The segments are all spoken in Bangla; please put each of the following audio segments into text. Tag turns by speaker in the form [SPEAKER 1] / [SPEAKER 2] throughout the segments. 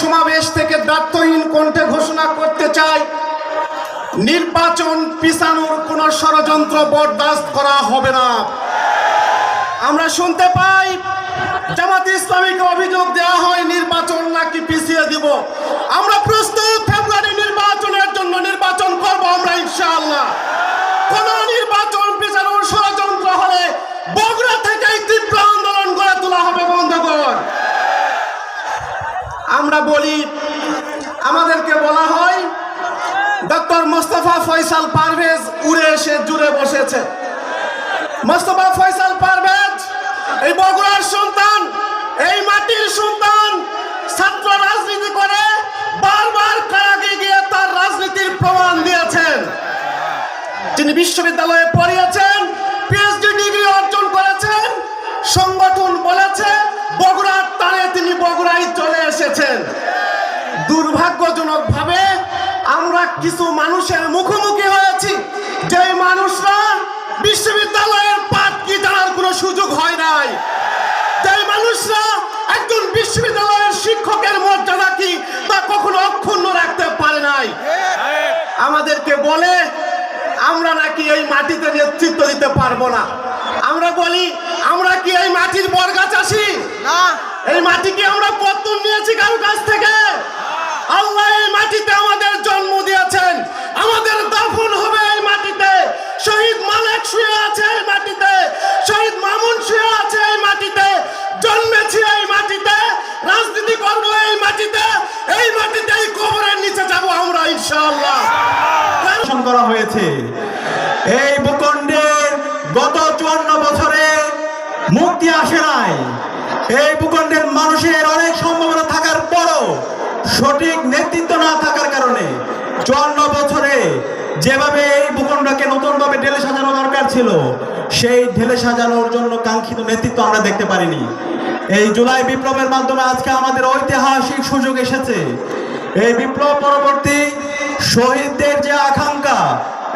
[SPEAKER 1] সমাবেশ থেকে দায়িত্বহীন কণ্ঠে ঘোষণা করতে চাই, নির্বাচন পিছানোর কোন ষড়যন্ত্র বরদাস্ত করা হবে না। আমরা শুনতে পাই জামাত ইসলামীকে অভিযোগ দেওয়া হয় নির্বাচন নাকি পিছিয়ে দিব। আমরা প্রস্তুত, ফেব্রুয়ারি নির্বাচনের জন্য নির্বাচন করব আমরা ইনশাআল্লাহ। কোন নির্বাচন পিছানোর ষড়যন্ত্র হলে বগুড়া থেকেই তীব্র আন্দোলন গড়ে তোলা হবে বন্ধুগণ। আমরা বলি, আমাদেরকে বলা হয় ডক্টর মোস্তফা ফয়সাল পারভেজ উড়ে এসে জুড়ে বসেছে। মোস্তফা ফয়সাল পারভেজ এই বগুড়ার সন্তান, এই মাটির সন্তান, ছাত্র রাজনীতি করে বারবার কারাগারে গিয়ে তার রাজনীতির প্রমাণ দিয়েছেন। তিনি বিশ্ববিদ্যালয়ে পড়িয়েছেন, পিএইচডি ডিগ্রি অর্জন করেছেন, সংগঠন বলেছে বগুড়ার টানে তিনি বগুড়ায় চলে এসেছেন। দুর্ভাগ্যজনকভাবে আমরা কিছু মানুষের মুখোমুখি হয়েছি যে মানুষরা বিশ্ববিদ্যালয়ের পাঠ কি জানার কোনো সুযোগ হয় নাই, যে মানুষরা একজন বিশ্ববিদ্যালয়ের শিক্ষকের মর্যাদা কি তা কখনো অক্ষুণ্ণ রাখতে পারে নাই। আমাদেরকে বলে আমরা নাকি এই মাটিতে নেতৃত্ব দিতে পারবো না। আমরা বলি, আমরা কি এই মাটির বর্গা চাষি? এই মাটিকে আমরা পত্তন নিয়েছি কারো কাছ থেকে? আল্লাহ এই মাটিতে আমাদের জন্ম দিয়েছেন, আমাদের দাফন হবে এই মাটিতে। শহীদ মালেক শুয়ে আছে এই মাটিতে, শহীদ মামুন শুয়ে আছে এই মাটিতে। জন্মেছি এই মাটিতে, রাজনীতি করবো এই মাটিতে, এই মাটিতেই কবরের নিচে যাবো আমরা ইনশাআল্লাহ।
[SPEAKER 2] করা হয়েছে এই ভূখণ্ডের গত 54 বছরে মুক্তি আসে নাই। এই ভূখণ্ডের মানুষের অনেক সম্ভাবনা থাকার পরও সঠিক নেতৃত্ব না থাকার কারণে 54 বছরে যেভাবে এই ভূখণ্ডকে নতুনভাবে ঢেলে সাজানো দরকার ছিল, সেই ঢেলে সাজানোর জন্য কাঙ্ক্ষিত নেতৃত্ব আমরা দেখতে পারিনি। এই জুলাই বিপ্লবের মাধ্যমে আজকে আমাদের ঐতিহাসিক সুযোগ এসেছে। এই বিপ্লব পরবর্তী শহীদদের যে আকাঙ্ক্ষা,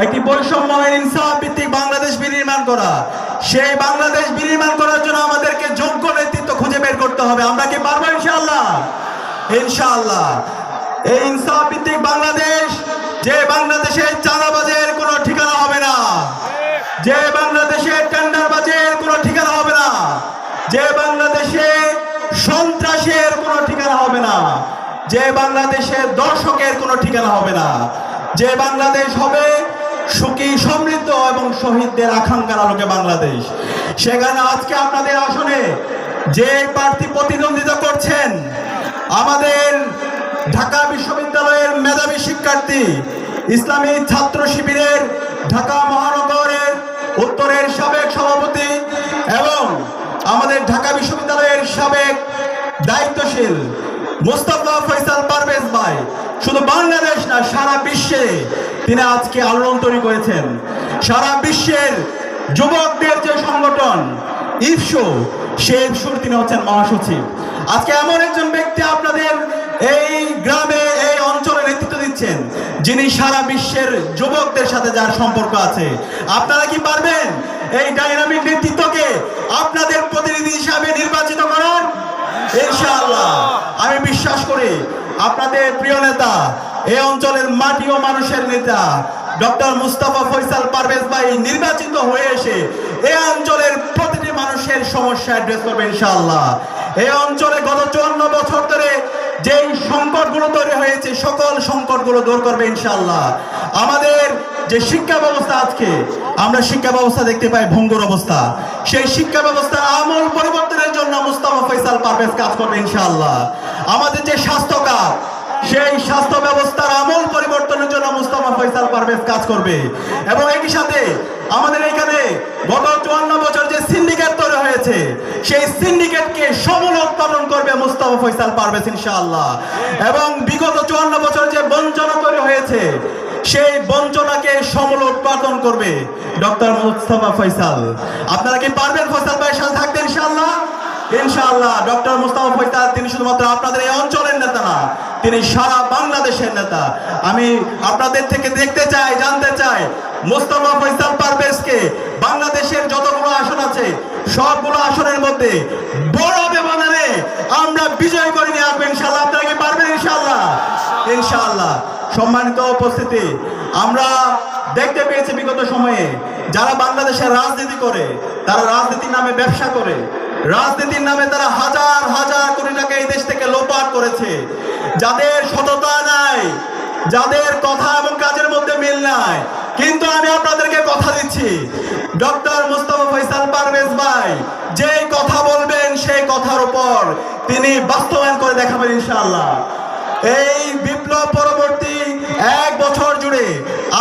[SPEAKER 2] একটি বৈষম্যহীন ইনসাফ ভিত্তিক বাংলাদেশ বিনির্মাণ করা, সেই বাংলাদেশ বিনির্মাণ করার জন্য আমাদেরকে যোগ্য নেতৃত্ব খুঁজে বের করতে হবে। আমরা কি পারবো ইনশাআল্লাহ? ইনশাআল্লাহ। এই ইনসাফ ভিত্তিক বাংলাদেশ, যে বাংলাদেশে চাঁদাবাজের কোনো ঠিকানা হবে না, যে বাংলাদেশে টেন্ডারবাজের কোনো ঠিকানা হবে না, যে বাংলাদেশে সন্ত্রাসের কোনো ঠিকানা হবে না, যে বাংলাদেশে দর্শকের কোনো ঠিকানা হবে না, যে বাংলাদেশ হবে সুখী সমৃদ্ধ এবং শহীদদের আকাঙ্ক্ষার আলোকে বাংলাদেশ। সেখানে আজকে আপনাদের আসনে যে প্রার্থী প্রতিদ্বন্দ্বিতা করছেন, আমাদের ঢাকা বিশ্ববিদ্যালয়ের মেধাবী শিক্ষার্থী, ইসলামী ছাত্র শিবিরের ঢাকা মহানগরের উত্তরের সাবেক সভাপতি এবং আমাদের ঢাকা বিশ্ববিদ্যালয়ের সাবেক দায়িত্বশীল মোস্তফা ফয়সাল পারভেজ ভাই শুধু বাংলাদেশ না, সারা বিশ্বে তিনি আজকে আলোড়ন তৈরি করেছেন। সারা বিশ্বের যুবকদের যে সংগঠন ইফসো, সেই ইফসোর তিনি হচ্ছেন মহাসচিব। আজকে এমন একজন ব্যক্তি আপনাদের এই গ্রামে, এই অঞ্চলে নেতৃত্ব দিচ্ছেন, যিনি সারা বিশ্বের যুবকদের সাথে যার সম্পর্ক আছে। আপনারা কি পারবেন এই ডাইনামিক নেতৃত্বকে আপনাদের প্রতিনিধি হিসাবে নির্বাচিত করার? ইনশাআল্লাহ। আমি বিশ্বাস করি আপনাদের প্রিয় নেতা, এই অঞ্চলের মাটি ও মানুষের নেতা ডক্টর মোস্তফা ফয়সাল পারভেজ ভাই নির্বাচিত হয়ে এসে এই অঞ্চলের প্রতিটি মানুষের সমস্যা অ্যাড্রেস করবে ইনশাআল্লাহ। এই অঞ্চলে গত 54 বছর ধরে যেই সংকটগুলো তৈরি হয়েছে, সকল সংকটগুলো দূর করবে ইনশাআল্লাহ। আমাদের যে শিক্ষা ব্যবস্থা, আজকে আমরা শিক্ষা ব্যবস্থা দেখতে পাই ভঙ্গুর অবস্থা, সেই শিক্ষা ব্যবস্থার আমূল পরিবর্তনের জন্য মোস্তফা ফয়সাল পারভেজ কাজ করবে ইনশাআল্লাহ। আমাদের যে স্বাস্থ্য খাত, সেই স্বাস্থ্য ব্যবস্থার আমূল পরিবর্তনের জন্য মোস্তফা ফয়সাল পারভেজ কাজ করবে। এবং একই সাথে আমাদের এখানে গত 54 বছর যে সিন্ডিকেট তৈরি হয়েছে, সেই সিন্ডিকেটকে সমূল উৎপাদন করবে মোস্তফা ফয়সাল পারভেজ ইনশাআল্লাহ। এবং বিগত 54 বছর যে বঞ্চনা তৈরি হয়েছে, সেই বঞ্চনাকে সমূল উৎপাদন করবে ডক্টর মোস্তফা ফয়সাল। আপনারা কি পারবেন ফয়সাল ভাইয়ের সাথে থাকতে ইনশাআল্লাহ? ইনশাআল্লাহ। ডক্টর মোস্তফা ফয়সাল তিনি শুধুমাত্র আপনাদের এই অঞ্চলের নেতা না, তিনি সারা বাংলাদেশের নেতা। আমি আপনাদের থেকে দেখতে চাই, জানতে চাই, মোস্তফা ফয়সাল পারভেজকে বাংলাদেশের যতগুলো আসন আছে সবগুলো আসনের মধ্যে বড় ব্যবধানে আমরা বিজয় করে নিয়ে আসবো ইনশাআল্লাহ। আপনারা কি পারবেন? ইনশাআল্লাহ। সম্মানিত উপস্থিতি, আমরা দেখতে পেয়েছি বিগত সময়ে যারা বাংলাদেশের রাজনীতি করে, তারা রাজনীতির নামে ব্যবসা করে, রাজনীতির নামে তারা হাজার হাজার কোটি টাকা এই দেশ থেকে লোপাট করেছে। যাদের সততা নাই, যাদের কথা এবং কাজের মধ্যে মিল নাই, কিন্তু আমি আপনাদেরকে কথা দিচ্ছি, ডক্টর মুস্তাফা ফয়সাল পারভেজ ভাই যেই কথা বলবেন সেই কথার উপর তিনি বাস্তবায়ন করে দেখাবেন ইনশাআল্লাহ। এই বিপ্লব পরবর্তী 1 বছর জুড়ে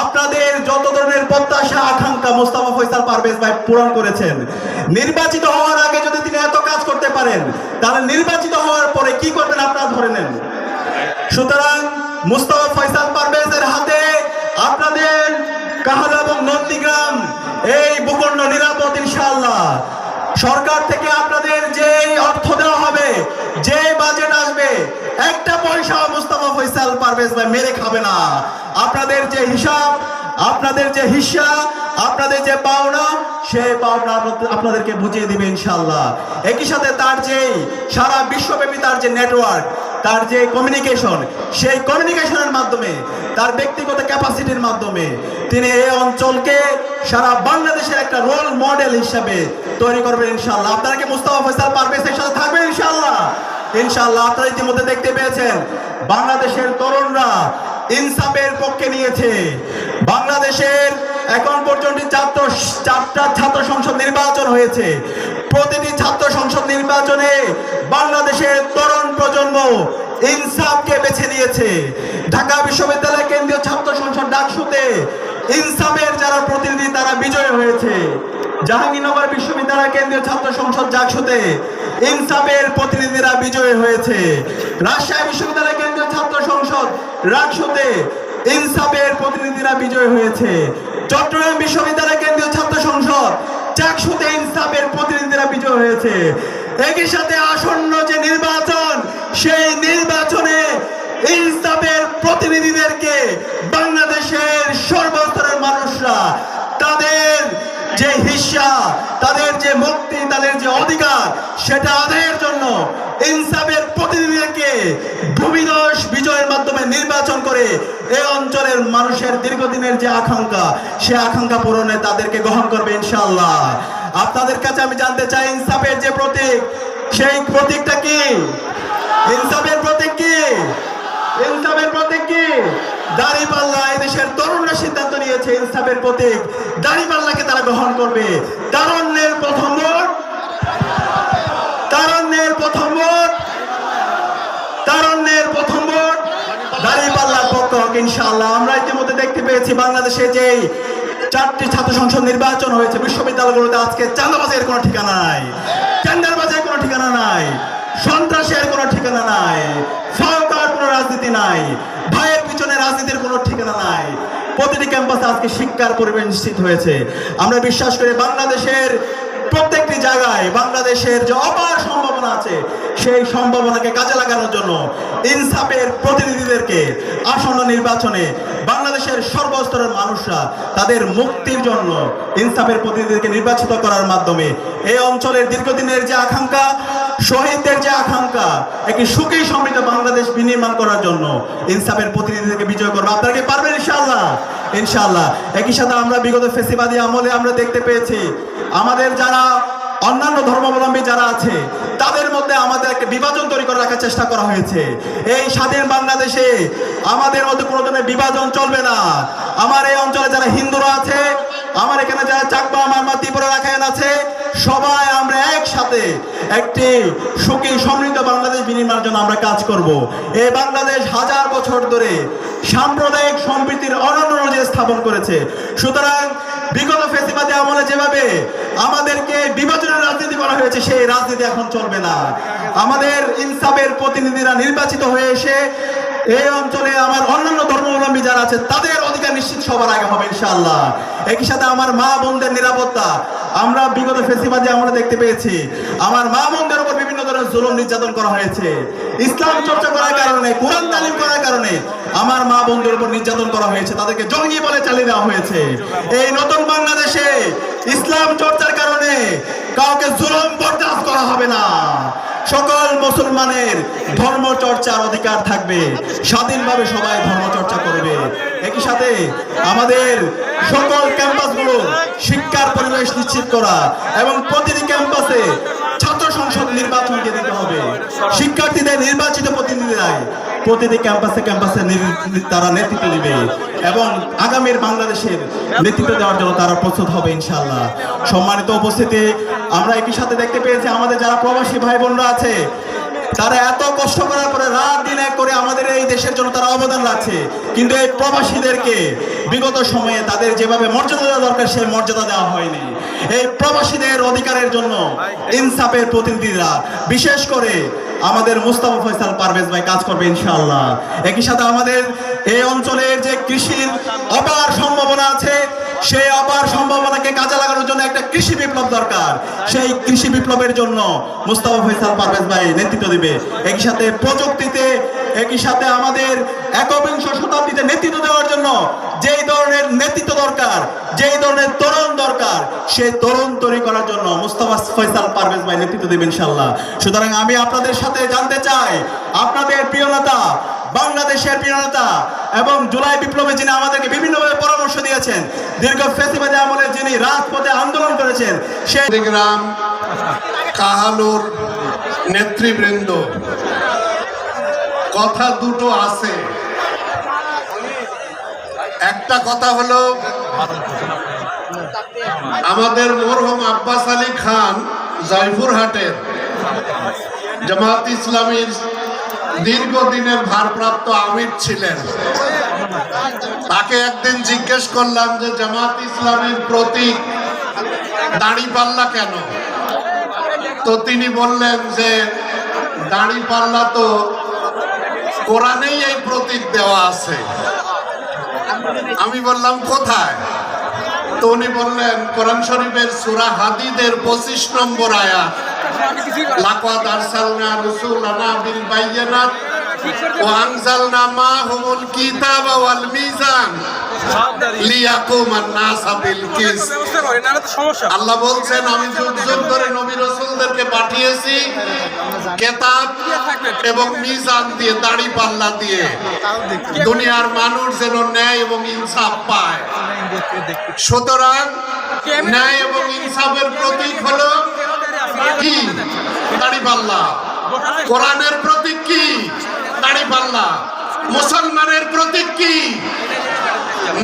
[SPEAKER 2] আপনাদের যত ধরনের প্রত্যাশা আকাঙ্ক্ষা মুস্তাফা ফয়সাল পারভেজ ভাই পূরণ করেছেন। নির্বাচিত হওয়ার আগে যদি তিনি এত কাজ করতে পারেন, তাহলে নির্বাচিত হওয়ার পরে কি করবেন আপনারা ধরে নেন। সুতরাং মুস্তাফা ফয়সাল পারভেজের হাতে আপনাদের কাহালা এবং নন্দীগ্রাম এই ভূখণ্ড নিরাপদ ইনশাআল্লাহ। সরকার থেকে আপনাদের যে অর্থ দেওয়া হবে, যে বাজেট আসবে, একটা পয়সা মুস্তাফা ফয়সাল পারভেজ ভাই মেরে খাবে না। আপনাদের যে হিসাব, আপনাদের যে হিস্সা, আপনাদের যে পাওনা, সেই পাওনা আপনাদেরকে বুঝিয়ে দিবে ইনশাআল্লাহ। একই সাথে তার যে সারা বিশ্বব্যাপী তার যে নেটওয়ার্ক, তার যে কমিউনিকেশন, সেই কমিউনিকেশনের মাধ্যমে, তার ব্যক্তিগত ক্যাপাসিটির মাধ্যমে তিনি এই অঞ্চলকে সারা বাংলাদেশের একটা রোল মডেল হিসাবে তৈরি করবেন ইনশাআল্লাহ। আপনারা কি মুস্তাফা ফয়সাল পারভেজের সাথে থাকবেন ইনশাআল্লাহ? ইনশাআল্লাহ। আপনারা ইতিমধ্যে দেখতে পেয়েছেন বাংলাদেশের তরুণরা ইনসাফের পক্ষে নিয়েছে। বাংলাদেশের এখন পর্যন্ত 4টা ছাত্র সংসদ নির্বাচন হয়েছে। প্রতিটি ছাত্র সংসদ নির্বাচনে বাংলাদেশের তরুণ প্রজন্ম ইনসাফকে বেছে নিয়েছে। ঢাকা বিশ্ববিদ্যালয় কেন্দ্রীয় ছাত্র সংসদ ডাকসুতে ইনসাফের যারা প্রতিনিধি তারা বিজয় হয়েছে। জাহাঙ্গীরনগর বিশ্ববিদ্যালয় কেন্দ্রীয় ছাত্র সংসদ ডাকসুতে ইনসাফের প্রতিনিধিরা বিজয় হয়েছে। রাজশাহী বিশ্ববিদ্যালয় কেন্দ্রীয় ছাত্র সংসদ রাকসুতে ইনসাফের প্রতিনিধিরা বিজয় হয়েছে। চট্টগ্রাম বিশ্ববিদ্যালয় কেন্দ্রীয় ছাত্র সংসদ চাকসুতে ইনসাফের প্রতিনিধিরা বিজয় হয়েছে। একই সাথে আসন্ন যে নির্বাচন, সেই নির্বাচনে ইনসাফের প্রতিনিধিদেরকে বাংলাদেশের সর্বস্তরের মানুষরা তাদের যে হিস্সা, তাদের যে মুক্তি, তাদের যে অধিকার, সেটা আদায়ের জন্য ইনসাফের প্রতিনিধিদেরকে ভূমিদশ বিজয়ের মাধ্যমে নির্বাচন করে এই অঞ্চলের মানুষের দীর্ঘদিনের যে আকাঙ্ক্ষা, সে আকাঙ্ক্ষা পূরণে তাদেরকে গ্রহণ করবে ইনশাআল্লাহ। আপনাদের কাছে আমি জানতে চাই, ইনসাফের যে প্রতীক, সেই প্রতীকটা কি? ইনসাফের প্রতীক কি? ইনসাফের প্রতীক কি? দাঁড়িপাল্লা। এই দেশের তরুণরা সিদ্ধান্ত নিয়েছে ইনসাফের প্রতীক দাঁড়িপাল্লাকে তারা গ্রহণ করবে। তারুণ্যের প্রথম ভোট, তারুণ্যের প্রথম ভোট, তারুণ্যের প্রথম ভোট দাঁড়িপাল্লার পক্ষ হোক ইনশাআল্লাহ। আমরা ইতিমধ্যে দেখতে পেয়েছি বাংলাদেশে যে 4টি ছাত্র সংসদ নির্বাচন হয়েছে, বিশ্ববিদ্যালয়গুলোতে আজকে চাঁদাবাজের কোনো ঠিকানা নাই, টেন্ডারবাজের কোনো ঠিকানা নাই, সন্ত্রাসের কোনো ঠিকানা নাই, ফাওকার কোনো রাজনীতি নাই, ভাইয়ের পিছনে রাজনীতির কোনো ঠিকানা নাই। প্রতিটি ক্যাম্পাসে আজকে শিক্ষার পরিবেশ নিশ্চিত হয়েছে। আমরা বিশ্বাস করি বাংলাদেশের প্রত্যেকটি জায়গায় বাংলাদেশের যে অপার সম্ভাবনা আছে, সেই সম্ভাবনাকে কাজে লাগানোর জন্য ইনসাফের প্রতিনিধিদেরকে আসন্ন নির্বাচনে বাংলাদেশের সর্বস্তরের মানুষরা তাদের মুক্তির জন্য ইনসাফের প্রতিনিধিদেরকে নির্বাচিত করার মাধ্যমে এই অঞ্চলের দীর্ঘদিনের যে আকাঙ্ক্ষা, শহীদদের যে আকাঙ্ক্ষা, একটি সুখী সমৃদ্ধ বাংলাদেশ বিনির্মাণ করার জন্য ইনসাফের প্রতিনিধিদেরকে বিজয় করবো। আপনারা কি পারবেন ইনশাআল্লাহ? ইনশাআল্লাহ। একই সাথে আমরা বিগত ফ্যাসিবাদী আমলে আমরা দেখতে পেয়েছি আমাদের যারা অন্যান্য ধর্মাবলম্বী যারা আছে, তাদের মধ্যে আমাদের একটা বিভাজন তৈরি করে রাখার চেষ্টা করা হয়েছে। এই স্বাধীন বাংলাদেশে আমাদের মধ্যে কোনো ধরনের বিভাজন চলবে না। আমার এই অঞ্চলে যারা হিন্দুরা আছে, আমার এখানে যারা চাকমা, মারমা, ত্রিপুরা, রাখাইন আছে, সবাই আমরা একসাথে একটি সুখী সমৃদ্ধ বাংলাদেশ বিনির্মাণের জন্য আমরা কাজ করব। এই বাংলাদেশ হাজার বছর ধরে সাম্প্রদায়িক সম্প্রীতির অনন্য নজির স্থাপন করেছে। সুতরাং বিগত ফ্যাসিবাদী আমলে যেভাবে আমাদেরকে বিভাজনের রাজনীতি করা হয়েছে, সেই রাজনীতি এখন চলবে না। আমাদের ইনসাফের প্রতিনিধিরা নির্বাচিত হয়ে এসে এই অঞ্চলে আমার অন্যান্য ধর্মাবলম্বী যারা আছে তাদের অধিকার নিশ্চিত সবার আগে হবে ইনশাআল্লাহ। একই সাথে আমার মা বোনদের নিরাপত্তা আমরা বিগত ফ্যাসিবাদী আমরা দেখতে পেয়েছি। আমার মা বোনদের উপর বিভিন্ন ধরনের জুলুম নির্যাতন করা হয়েছে। ইসলাম চর্চা করার কারণে, কোরআন তালিম করার কারণে আমার মা বোনদের উপর নির্যাতন করা হয়েছে, তাদেরকে জঙ্গি বলে চালিয়ে দেওয়া হয়েছে। এই নতুন বাংলাদেশে ইসলাম চর্চার কারণে কাউকে জুলুম বরদাস্ত করা হবে না। সকল মুসলমানের ধর্মচর্চার অধিকার থাকবে, স্বাধীনভাবে সবাই ধর্মচর্চা করবে। একই সাথে আমাদের সকল ক্যাম্পাসগুলো শিক্ষার পরিবেশ নিশ্চিত করা এবং প্রতিটি ক্যাম্পাসে ছাত্র সংসদ নির্বাচনকে দিতে হবে। শিক্ষার্থীদের নির্বাচিত প্রতিনিধিরাই প্রতিটি ক্যাম্পাসে তারা নেতৃত্ব দিবে এবং আগামীর বাংলাদেশের নেতৃত্ব দেওয়ার জন্য তারা প্রস্তুত হবে ইনশাআল্লাহ। সম্মানিত উপস্থিতি, আমরা একই সাথে দেখতে পেয়েছি আমাদের যারা প্রবাসী ভাই বোনরা আছে, তারা এত কষ্ট করার পরে রাত দিন এক করে আমাদের এই দেশের জন্য তারা অবদান রাখছে, কিন্তু এই প্রবাসীদেরকে বিগত সময়ে তাদের যেভাবে মর্যাদা দেওয়া দরকার সেই মর্যাদা দেওয়া হয়নি। এই প্রবাসীদের অধিকারের জন্য ইনসাফের প্রতিনিধিরা, বিশেষ করে আমাদের মুস্তাফা ফয়সাল পারভেজ ভাই কাজ করবে ইনশাআল্লাহ। একই সাথে আমাদের এই অঞ্চলের যে কৃষির অপার সম্ভাবনা আছে, সেই অপার সম্ভাবনাকে কাজে লাগানোর জন্য একটা কৃষি বিপ্লব দরকার। সেই কৃষি বিপ্লবের জন্য মুস্তাফা ফয়সাল পারভেজ ভাই নেতৃত্ব দিবে। একই সাথে প্রযুক্তিতে, একই সাথে আমাদের একবিংশ শতাব্দীতে নেতৃত্ব দেওয়ার জন্য যেই ধরনের নেতৃত্ব দরকার, যেই ধরনের তরুণ দরকার, সেই তরুণ তৈরি করার জন্য মুস্তাফা ফয়সাল পারভেজ ভাই নেতৃত্ব দেবেন ইনশাআল্লাহ। সুতরাং আমি আপনাদের সাথে জানতে চাই, আপনাদের প্রিয় নেতা, বাংলাদেশের প্রিয় নেতা এবং জুলাই বিপ্লবে যিনি আমাদেরকে বিভিন্নভাবে পরামর্শ দিয়েছেন, দীর্ঘ ফ্যাসিবাদী আমলে যিনি রাজপথে আন্দোলন করেছেন, সেই
[SPEAKER 3] গ্রাম কাহালুর নেতৃবৃন্দ, কথা দুটো আছে। একটা কথা হলো, আমাদের মরহুম আব্বাস আলী খান জয়পুরহাটের জামাত ইসলামীর দীর্ঘদিনের ভারপ্রাপ্ত আমির ছিলেন। তাকে একদিন জিজ্ঞেস করলাম যে জামাত ইসলামীর প্রতীক দাঁড়িপাল্লা কেন? তো তিনি বললেন যে দাঁড়িপাল্লা তো কোরআনেই এই প্রতীক দেওয়া আছে। আমি বললাম কোথায়? তো উনি বললেন কোরআন শরীফের সূরা হাদীদের 25 নম্বর আয়াত, লাকাদ আরসালনা রাসূলানা বিল বায়িনাত ওয়া আনজালনা মাহুমুল কিতাবা ওয়াল মিজান লিয়াকুমান নাস বিল কিসত। আল্লাহ বলছেন, আমি যুগ যুগ ধরে নবী রাসূলদেরকে পাঠিয়েছি কিতাব এবং মিজান দিয়ে, দাড়িপাল্লা দিয়ে, দুনিয়ার মানুষ যেন ন্যায় এবং ইনসাফ পায়। সুতরাং ন্যায় এবং ইনসাফের প্রতীক হলো কি? দাড়িপাল্লা। কোরআনের প্রতীক কি? দাড়িপাল্লা। মুসলমানের প্রতীক কি?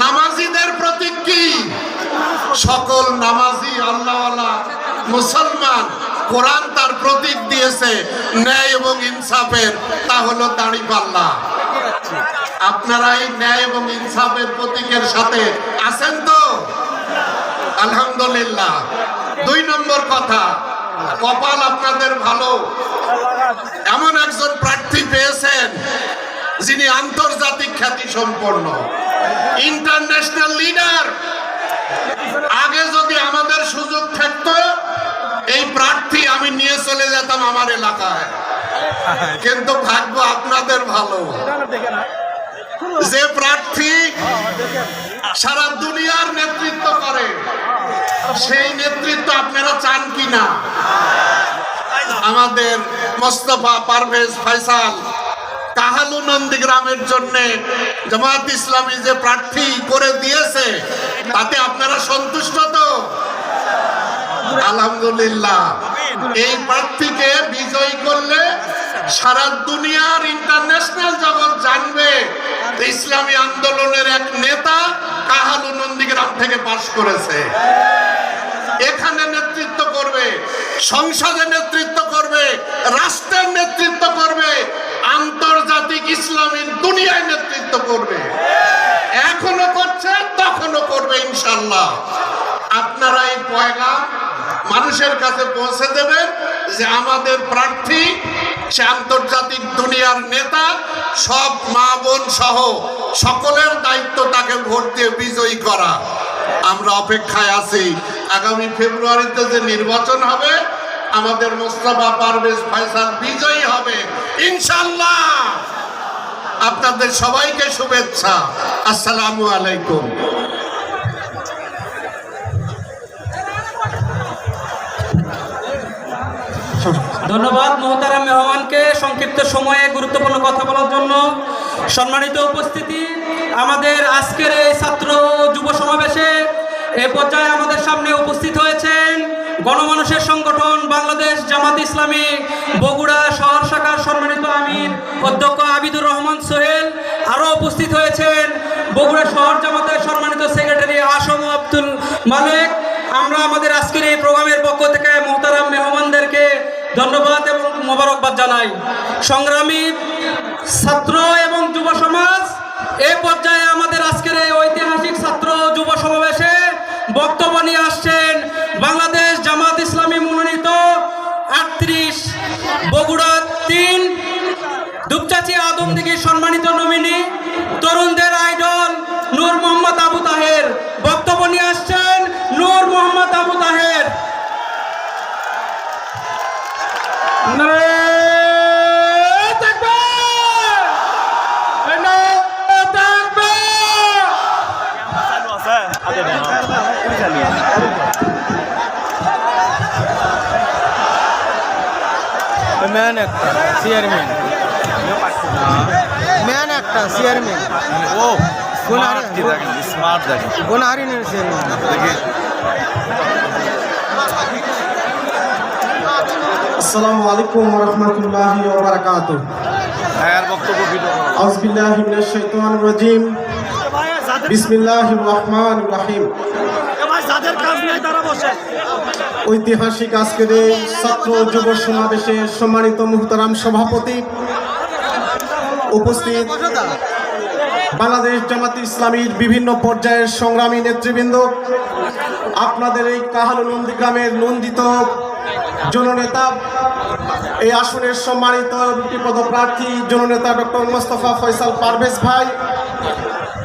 [SPEAKER 3] নামাজিদের প্রতীক কি? সকল নামাজি আল্লাহওয়ালা মুসলমান কোরআন তার প্রতীক দিয়েছে ন্যায় এবং ইনসাফের, তা হলো দাড়িপাল্লা। আপনারা এই ন্যায় এবং ইনসাফের প্রতীকের সাথে আছেন তো? আলহামদুলিল্লাহ। 2 নম্বর কথা, কপাল আপনাদের ভালো, এমন একজন প্রার্থী পেয়েছেন যিনি আন্তর্জাতিক খ্যাতি সম্পন্ন, ইন্টারন্যাশনাল লিডার। আগে যদি আমাদের সুযোগ থাকতো, এই প্রার্থী আমি নিয়ে চলে যেতাম আমার এলাকায়, কিন্তু ভাগ্য আপনাদের ভালো। যে প্রার্থী সারা দুনিয়ার নেতৃত্ব করে, সেই নেতৃত্ব আপনারা চান কিনা? আমাদের মোস্তফা পারভেজ ফয়সাল কাহালু নন্দীগ্রামের জন্য জামাত ইসলামী যে প্রার্থী করে দিয়েছে, তাতে আপনারা সন্তুষ্ট তো? আলহামদুলিল্লাহ। এই প্রার্থীকে বিজয়ী করলে সারা দুনিয়ার ইন্টারন্যাশনাল জগৎ জানবে ইসলামী আন্দোলনের এক নেতা কাহালু নন্দীগ্রাম থেকে পাশ করেছে। এখানে নেতৃত্ব করবে, সংসদে নেতৃত্ব করবে, রাষ্ট্রের নেতৃত্ব করবে, আন্তর্জাতিক ইসলামী দুনিয়ায় নেতৃত্ব করবে। এখনো করছে, তখনও করবে ইনশাআল্লাহ। আপনারা এই পয়গাম মানুষের কাছে পৌঁছে দেবেন যে আমাদের প্রার্থী সে আন্তর্জাতিক দুনিয়ার নেতা, সব মা বোন সহ সকলের দায়িত্ব তাকে ভোট দিয়ে বিজয়ী করা। আমরা অপেক্ষায় আছি আগামী ফেব্রুয়ারিতে যে নির্বাচন হবে, আমাদের মোস্তফা পারভেজ ফয়সাল বিজয়ী হবে ইনশাআল্লাহ। আপনাদের সবাইকে শুভেচ্ছা। আসসালামু আলাইকুম।
[SPEAKER 4] ধন্যবাদ মোহতারাম মেহমানকে সংক্ষিপ্ত সময়ে গুরুত্বপূর্ণ কথা বলার জন্য। সম্মানিত উপস্থিতি, আমাদের আজকের এই ছাত্র যুব সমাবেশে এ পর্যায়ে আমাদের সামনে উপস্থিত হয়েছেন গণমানুষের সংগঠন বাংলাদেশ জামাত ইসলামী বগুড়া শহর শাখার সম্মানিত আমির অধ্যক্ষ আবিদুর রহমান সোহেল। আরও উপস্থিত হয়েছেন বগুড়া শহর জামাতের সম্মানিত সেক্রেটারি আসম আব্দুল মালেক। আমরা আমাদের আজকের এই প্রোগ্রামের পক্ষ থেকে মোহতারাম মেহমানদেরকে ধন্যবাদ এবং মোবারকবাদ জানাই। সংগ্রামী ছাত্র এবং যুব সমাজ, এ পর্যায়ে আমাদের আজকের এই ঐতিহাসিক ছাত্র যুব সমাবেশে বক্তব্য নিয়ে আসছেন বাংলাদেশ জামাত ইসলামী মনোনীত 38 বগুড়া 3 দুপচাচি আদমদিঘির সম্মানিত নমিনি তরুণদের আইডল নূর মোহাম্মদ আবু তাহের। বক্তব্য নিয়ে আসছেন নূর মোহাম্মদ আবু তাহের।
[SPEAKER 5] ম্যান একটা চেয়ারম্যান ম্যান একটা চেয়ারম্যান ও স্মার্ট দেখেন গুণহারিনের চেয়ারম্যান দেখি।
[SPEAKER 1] আসসালামু আলাইকুম ওয়া রাহমাতুল্লাহি ওয়া বারাকাতুহু।
[SPEAKER 5] আর বক্তব্য ভিডিও
[SPEAKER 1] আউযু বিল্লাহি মিনাশ শাইতানির রাজীম। বিসমিল্লাহির রহমানির রহিম।
[SPEAKER 5] যাদের কাজ নেই তারা বসে।
[SPEAKER 1] ঐতিহাসিক আজকের এই ছাত্র যুব সমাবেশের সম্মানিত মুহতারাম সভাপতি, উপস্থিত বাংলাদেশ জামাত ইসলামীর বিভিন্ন পর্যায়ের সংগ্রামী নেতৃবৃন্দ, আপনাদের এই কাহালু নন্দীগ্রামের নন্দিত জননেতা, এই আসনের সম্মানিত পদপ্রার্থী জননেতা ডক্টর মোস্তফা ফয়সাল পারভেজ ভাই,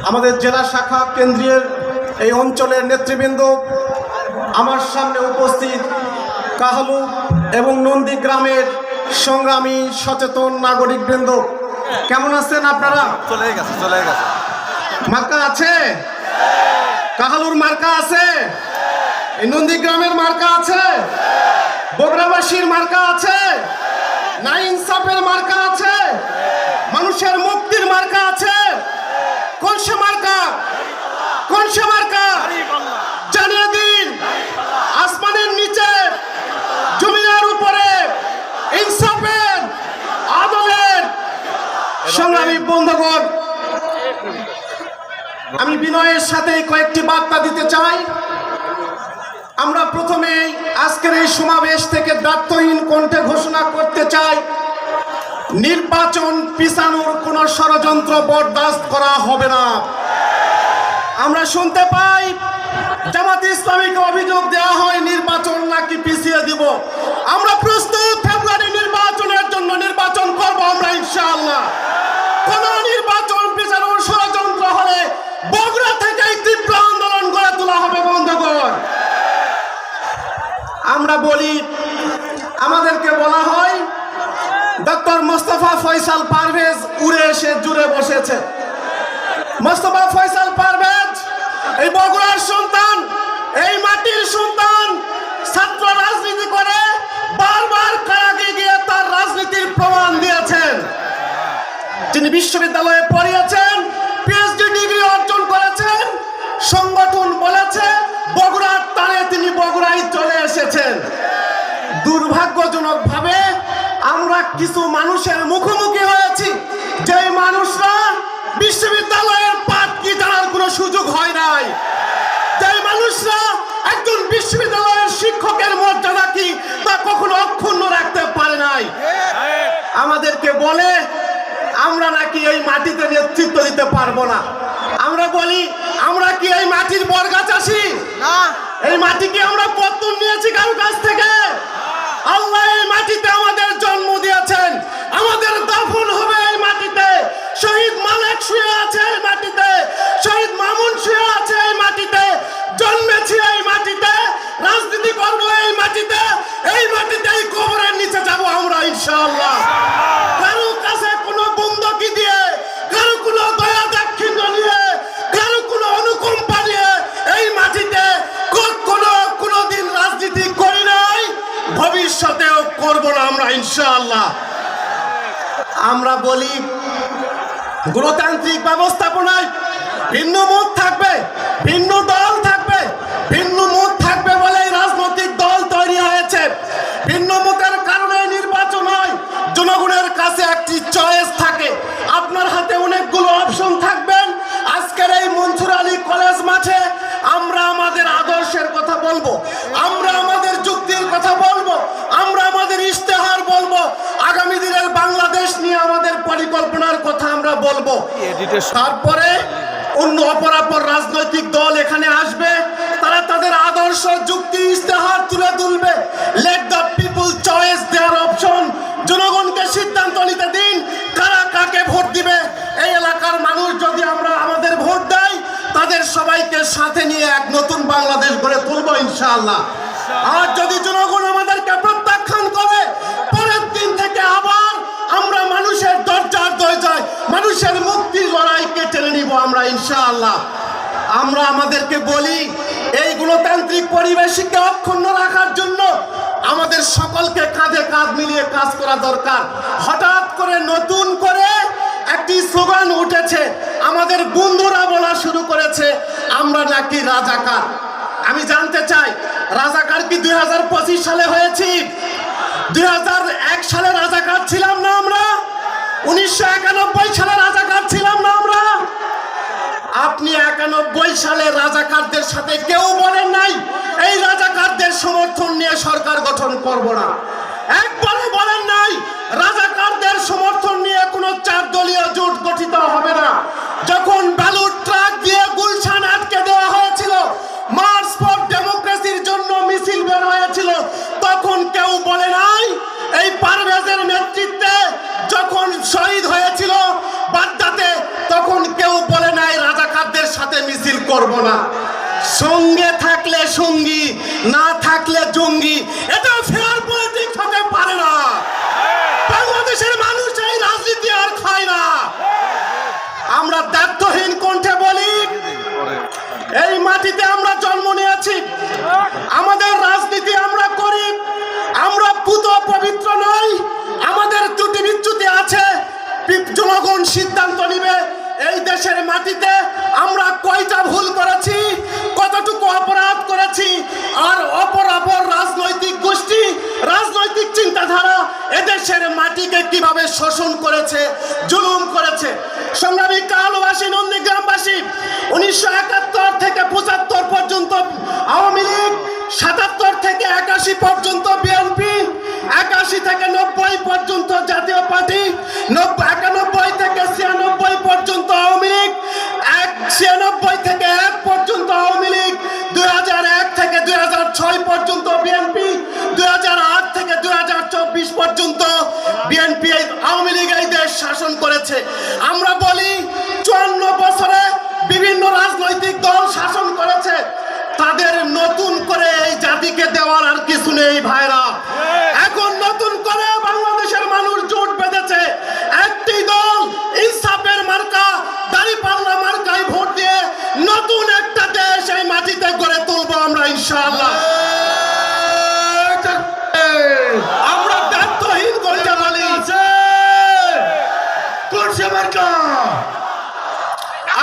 [SPEAKER 1] আমাদের জেলা শাখা কেন্দ্রীয় এই অঞ্চলের নেতৃবৃন্দ, আমার সামনে উপস্থিত কাহালু এবং নন্দীগ্রামের সংগ্রামী সচেতন নাগরিকবৃন্দ, কেমন আছেন আপনারা?
[SPEAKER 5] চলে গেছে
[SPEAKER 1] মার্কা আছে? কাহালুর মার্কা আছে? এই নন্দীগ্রামের মার্কা আছে? বগুড়াবাসীর মার্কা আছে? না ইনসাফের মার্কা আছে? মানুষের মুক্তির মার্কা আছে? কোন সে মার্কা? কোন সে মার্কা? জানিয়ে দিন। আসমানের নিচে জমিনের উপরে ইনসাফের আদলের সংগ্রামী বন্ধুগণ, আমি বিনয়ের সাথে কয়েকটি বার্তা দিতে চাই। আমরা প্রথমে আজকের এই সমাবেশ থেকে দায়িত্বহীন কণ্ঠে ঘোষণা করতে চাই, নির্বাচন পিছানোর কোন ষড়যন্ত্র বরদাস্ত করা হবে না। আমরা শুনতে পাই জামাত ইসলামীকে অভিযোগ দেওয়া হয় নির্বাচন নাকি পিছিয়ে দিব। আমরা প্রস্তুত, ফেব্রুয়ারি নির্বাচনের জন্য নির্বাচন করব আমরা ইনশাআল্লাহ। কোন নির্বাচন পিছানোর ষড়যন্ত্র হলে বগুড়া থেকেই তীব্র আন্দোলন গড়ে তোলা হবে বন্ধুগণ। আমরা বলি, আমাদেরকে বলা হয় ডক্টর মোস্তফা ফয়সাল পারভেজ উড়ে এসে জুড়ে বসেছে। মোস্তফা ফয়সাল পারভেজ এই বগুড়ার সন্তান, এই মাটির সন্তান, ছাত্র রাজনীতি করে বারবার কারাগে গিয়ে তার রাজনীতির প্রমাণ দিয়েছেন। তিনি বিশ্ববিদ্যালয়ে পড়িয়েছেন, পিএইচডি ডিগ্রি অর্জন করেছেন, সংগঠন বলেছে বগুড়ার টানে তিনি বগুড়ায় চলে এসেছেন। দুর্ভাগ্যজনকভাবে আমরা কিছু মানুষের মুখোমুখি হয়েছি, যে মানুষরা বিশ্ববিদ্যালয়ের পাঠ কি জানার কোনো সুযোগ হয় নাই, যে মানুষরা একজন বিশ্ববিদ্যালয়ের শিক্ষকের মর্যাদা কি তা কখনো অক্ষুণ্ণ রাখতে পারে নাই। আমাদেরকে বলে আমরা নাকি এই মাটিতে নেতৃত্ব দিতে পারবো না। আমরা বলি, আমরা কি এই মাটির বর্গা চাষি? এই মাটিকে আমরা পত্তন নিয়েছি কারো কাছ থেকে? আল্লাহ এই মাটিতে আমাদের জন্ম দিয়েছেন, আমাদের দাফন হবে এই মাটিতে। শহীদ মালেক শুয়ে আছে এই মাটিতে, শহীদ মামুন শুয়ে আছে এই মাটিতে, জন্মেছি এই মাটিতে, রাজনীতি করবো এই মাটিতে, এই মাটিতেই কবরের নিচে যাব আমরা ইনশাআল্লাহ। কারো কাছে কোনো বন্দুকি দিয়ে, কারো কোনো দয়া দাক্ষিণ্য নিয়ে, কারো কোনো অনুকম্পা নিয়ে এই মাটিতে কোনোদিন রাজনীতি করি নাই, ভবিষ্যতেও করবো না আমরা আমরা বলি গণতান্ত্রিক ব্যবস্থাপনায় ভিন্ন মত থাকবে, ভিন্ন দল থাকবে, ভিন্ন মত থাকবে বলেই রাজনৈতিক দল তৈরি হয়েছে। ভিন্ন মতের কারণে নির্বাচন হয়, জনগণের কাছে একটি চয়েস থাকে, আপনার হাতে অনেকগুলো অপশন থাকবেন। আজকের এই মনসুর আলী কলেজ মাঠে আমরা আমাদের আদর্শের কথা বলবো, আমরা আমাদের যুক্তির কথা বলবো, আমরা আমাদের ইশতেহার বলবো, আগামী দিনের বাংলাদেশ নিয়ে আমাদের পরিকল্পনার কথা আমরা বলবো। তারপরে অন্য অপরাপর রাজনৈতিক দল এখানে আসবে, তারা তাদের আদর্শ যুক্তি ইশতেহার তুলে তুলবে। Let the people choice their option. জনগণকে সিদ্ধান্ত নিতে দিন কারা কাকে ভোট দিবে। এই এলাকার মানুষ যদি আমরা আমাদের ভোট দেয়, তাদের সবাইকে সাথে নিয়ে এক নতুন বাংলাদেশ গড়ে তুলবো ইনশাআল্লাহ। আর যদি জনগণ আমাদেরকে প্রত্যাখ্যান করে, পরের দিন থেকে আবার আমরা মানুষের দরজার দরজায় মানুষের মুক্তির লড়াইকে টেনে নিব আমরা ইনশাআল্লাহ। আমরা আমাদেরকে বলি এই গণতান্ত্রিক পরিবেশকে অক্ষুণ্ণ রাখার জন্য আমাদের সকলকে কাঁধে কাঁধ মিলিয়ে কাজ করা দরকার। হঠাৎ করে নতুন করে একটি স্লোগান উঠেছে, আমাদের বন্ধুরা বলা শুরু করেছে আমরা নাকি রাজাকার। আমি জানতে চাই, রাজাকার কি 2025 সালে হয়েছি? 2001 সালে রাজাকার ছিলাম না আমরা? 1991 সালে রাজাকার ছিলাম না আমরা? আপনি 91 সালে রাজাকারদের সাথে কেউ বলেন নাই এই রাজাকারদের সমর্থন নিয়ে সরকার গঠন করব না। একবারও বলেন নাই রাজাকারদের সমর্থন নিয়ে কোনো 4 দলীয় জোট গঠিত হবে না। যখন ব্যালট ট্রাক দিয়ে গুলশান আটকে দেওয়া হয়েছিল, মার্চ ফর ডেমোক্রেসির জন্য মিছিল বের হয়েছিল, তখন কেউ বলে নাই এই পারভেজের নেতৃত্বে যখন শহীদ হয়েছিল বাগদাতে, তখন কেউ বলে নাই রাজাকারদের সাথে মিছিল করব না। সঙ্গে থাকলে সঙ্গী, না থাকলে জঙ্গি, এটা ফেয়ার পলিটিক্স হতে পারে না। বাংলাদেশের মানুষ এই রাজনীতি আর খায় না। আমরা দায়িত্বহীন কণ্ঠে বলি, এই মাটিতে আমরা জন্ম নিয়েছি, আমাদের রাজনীতি আমরা করি, আমরা পুত পবিত্র নই, আমাদের ত্রুটি বিচ্যুতি আছে। জনগণ সিদ্ধান্ত নিবে এই দেশের মাটিতে আমরা কয়টা ভুল করেছি, কতটুকু অপরাধ করেছি, আর অপরাপর রাজনৈতিক গোষ্ঠী, রাজনৈতিক চিন্তাধারা এদেশের মাটিকে কিভাবে শোষণ করেছে, জুলুম করেছে। সংগ্রামী কালবাসী, নন্দীগ্রামবাসী, 1971 থেকে 75 পর্যন্ত আওয়ামী লীগ, 77 থেকে 81 পর্যন্ত বিএনপি, 81 থেকে 90 পর্যন্ত জাতীয় পার্টি, 91 থেকে 96 পর্যন্ত আওয়ামী লীগ, 96 থেকে 1 পর্যন্ত আওয়ামী লীগ, 2001 থেকে 2006 পর্যন্ত বিএনপি, 2008 থেকে 2024 পর্যন্ত বিএনপি আওয়ামী লীগ এই দেশ শাসন করেছে। আমরা বলি 54 বছরে বিভিন্ন রাজনৈতিক দল শাসন করেছে, তাদের নতুন করে এই জাতিকে দেওয়ার আর কিছু নেই ভাইরা। এখন নতুন করে বাংলাদেশের মানুষ জোট বেঁধেছে, একটি দল ইনসাফের মার্কা, দাঁড়িপাল্লা মার্কায় ভোট দিয়ে নতুন একটা দেশ এই মাটিতে গড়ে তুলবো আমরা ইনশাআল্লাহ। আমরা দায়িত্বহীন কণ্ঠে বলি,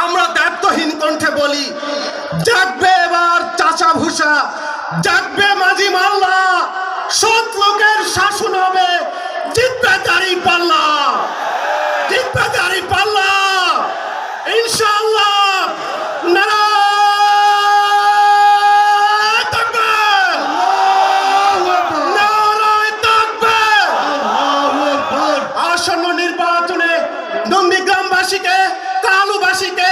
[SPEAKER 1] আমরা দায়িত্বহীন কণ্ঠে বলি, জাগবে এবার চাচা ভুষা, জাগবে মাঝি মাল্লা, সৎ লোকের শাসন হবে, জিতবে দাঁড়িপাল্লা, জিতবে দাঁড়িপাল্লা ইনশাআল্লাহ। নারায়ে তাকবীর, নারায়ে তাকবীর। আসন্ন নির্বাচনে নন্দীগ্রামবাসীকে, কালুবাসীকে,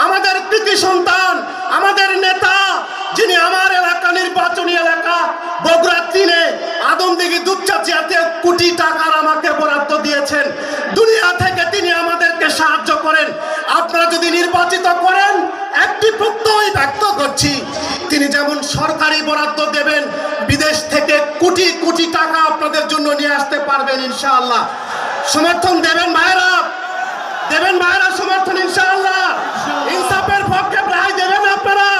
[SPEAKER 1] আমাদের কৃতি সন্তান, আমাদের নেতা, যিনি আমার এলাকা নির্বাচনী এলাকা বগুড়া 3-এ আদমদিঘি দুপচাচিয়াতে কোটি টাকার আমাকে বরাদ্দ দিয়েছেন, দুনিয়া থেকে তিনি আমাদেরকে সাহায্য করেন। আপনারা যদি নির্বাচিত করেন, একটি প্রত্যয় ব্যক্ত করছি, তিনি যেমন সরকারি বরাদ্দ দেবেন, বিদেশ থেকে কোটি কোটি টাকা আপনাদের জন্য নিয়ে আসতে পারবেন ইনশাআল্লাহ। সমর্থন দেবেন ভাইরা, দেবেন ভাইরা সমর্থন ইনশাআল্লাহ। ইনসাফের পক্ষে রায় দেবেন আপনারা।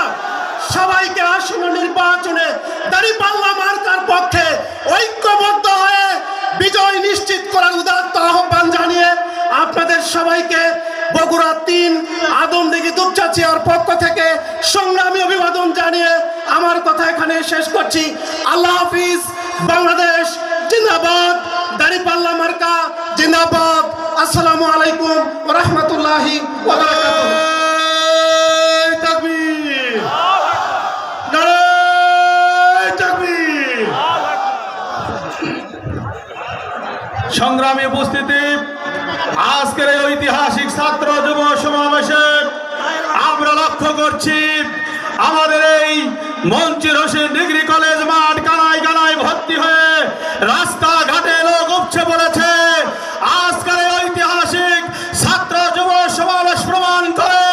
[SPEAKER 1] সবাইকে আসন্ন নির্বাচনে দাঁড়িপাল্লা মার্কার পক্ষে ঐক্যবদ্ধ হয়ে বিজয় নিশ্চিত করার উদাত্ত উদাত্ত আহ্বান জানিয়ে আপনাদের সবাইকে বগুড়া ৩ আদমদিঘি দুপচাচিয়ার পক্ষ থেকে সংগ্রামী অভিবাদন জানিয়ে আমার কথা এখানে শেষ করছি। আল্লাহ হাফিজ। বাংলাদেশ জিন্দাবাদ। দাঁড়িপাল্লা মার্কা জিন্দাবাদ। আসসালামু আলাইকুম ওয়া রাহমাতুল্লাহি ওয়া বারাকাতুহু। তাকবীর, নারায়ে তাকবীর।
[SPEAKER 2] সংগ্রামী উপস্থিতি, আজকের এই ঐতিহাসিক ছাত্র যুব সমাবেশে আমরা লক্ষ্য করছি আমাদের এই মঞ্চের হোসেন ডিগ্রি কলেজ মাঠ কানায় কানায় ভর্তি হয়ে রাস্তাঘাটে লোক উপচে পড়েছে। আজকের এই ঐতিহাসিক ছাত্র যুব সমাবেশ প্রমাণ করে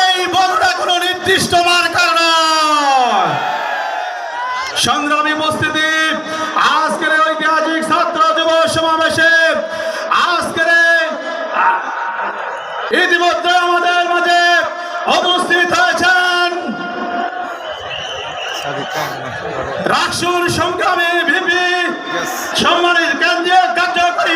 [SPEAKER 2] এই বগুড়া কোনো নির্দিষ্ট মার্কার নয়। সংগ্রামী উপস্থিতি, আজকের এই ঐতিহাসিক ছাত্র যুব সমাবেশে আজকের ইতিমধ্যে আমাদের মাঝে উপস্থিত হয়েছেন রাকসুর সংগ্রামী ভিপি সম্মানিত কেন্দ্রীয় কার্যকরী